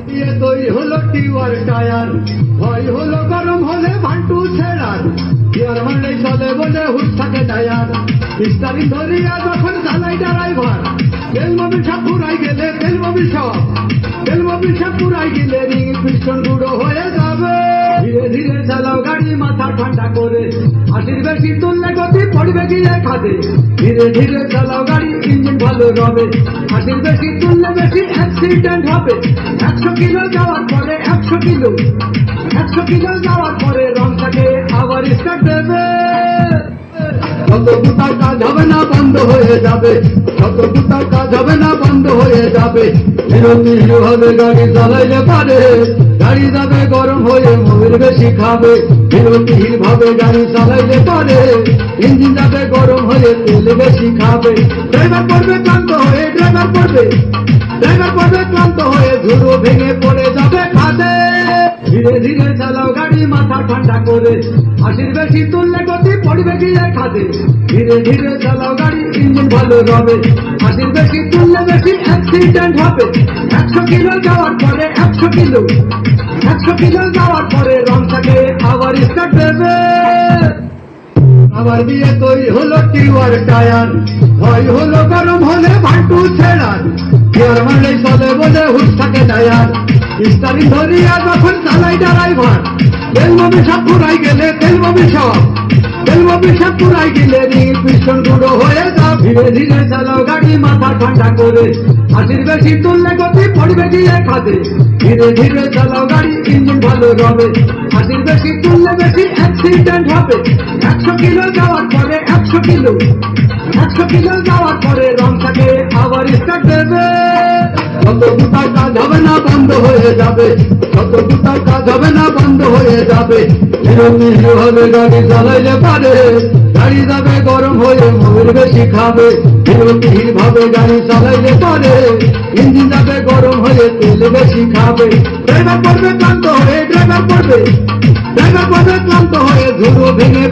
দিয়ে তৈরি হলো টিউয়ার টায়ার, ভয় হলো গরম হলে ভান্টু ছেড়ার, গিয়ার মারলে চলে বলে হুট থাকে টায়ার, স্টারিং ধরিয়া যখন চালাই ড্রাইভার, তেল মোবিল সব পুরাই গেলে তেল মোবিল সব পুরাই গেলে রিং পিস্টন গুঁড়ো হয়ে যাবে। ধীরে ধীরে চালাও গাড়ি মাথা ঠান্ডা করে, হাসির বেশি তুললে গতি পড়বে গিয়ে খাদে। ধীরে ধীরে চালাও গাড়ি ইঞ্জিন ভালো রবে, হাসির বেশি তুললে বেশি অ্যাক্সিডেন্ট হবে। 100 কিলো যাওয়ার পরে 100 কিলো যাওয়ার পরে রংটাকে আবার স্টার্ট দেবে। যত গুটার কাজ হবে না বন্ধ হয়ে যাবে, যত গুটার কাজ হবে না বন্ধ হয়ে যাবে। হিরো হবে গাড়ি চালাইলে পারে, গাড়ি যাবে গরম হয়ে মোবিল বেশি খাবে। হিরো ভাবে গাড়ি চালাইলে পারে, ইঞ্জিন যাবে গরম হয়ে তেল বেশি খাবে। ড্রাইভার পড়বে ক্লান্ত হয়ে ক্লান্ত হয়ে ধুলো ভেঙে পড়ে যাবে খাদে। ধীরে ধীরে চালাও গাড়ি মাথা ঠান্ডা করে, হাসির বেশি তুললে গতি পড়বে গিয়ে খাদে। ধীরে ধীরে চালাও গাড়ি ইঞ্জিন ভালো রবে, হাসির বেশি তুললে বেশি অ্যাক্সিডেন্ট হবে। 100 কিলো যাওয়ার পরে 100 কিলো যাওয়ার পরে রংটাকে আবার স্টার্ট দেবে। আবার দিয়ে তৈরি হলো টিউয়ার টায়ার, ভয় হলো গরম হলে ভান্টু ছেড়ার, গিয়ার মারলে চলে বলে হুট থাকে টায়ার, স্টারিং ধরিয়া যখন চালাই ড্রাইভার, তেল মোবিল সব পুরাই গেলে রিং পিস্টন গুঁড়ো হয়ে যাবে। ধীরে ধীরে চালাও গাড়ি মাথা ঠান্ডা করে, হাসির বেশি তুললে গতি পড়বে গিয়ে খাদে। ধীরে ধীরে চালাও গাড়ি ইঞ্জিন ভালো রবে, হাসির বেশি তুললে বেশি অ্যাক্সিডেন্ট হবে। 100 কিলো যাওয়ার পরে 100 কিলো যাওয়ার পরে রংটাকে আবার স্টার্ট দেবে। যত গুটার কাজ হবে না বন্ধ হয়ে যাবে, যত গুটার কাজ হবে না বন্ধ হয়ে যাবে। হিরো হবে গাড়ি চালাইলে পারে, গাড়ি যাবে গরম হয়ে মোবিল বেশি খাবে। হিরো ভাবে গাড়ি চালাইলে পারে, ইঞ্জিন যাবে গরম হয়ে তেল বেশি খাবে। ড্রাইভার পড়বে ক্লান্ত হয়ে ধুলো ভেঙে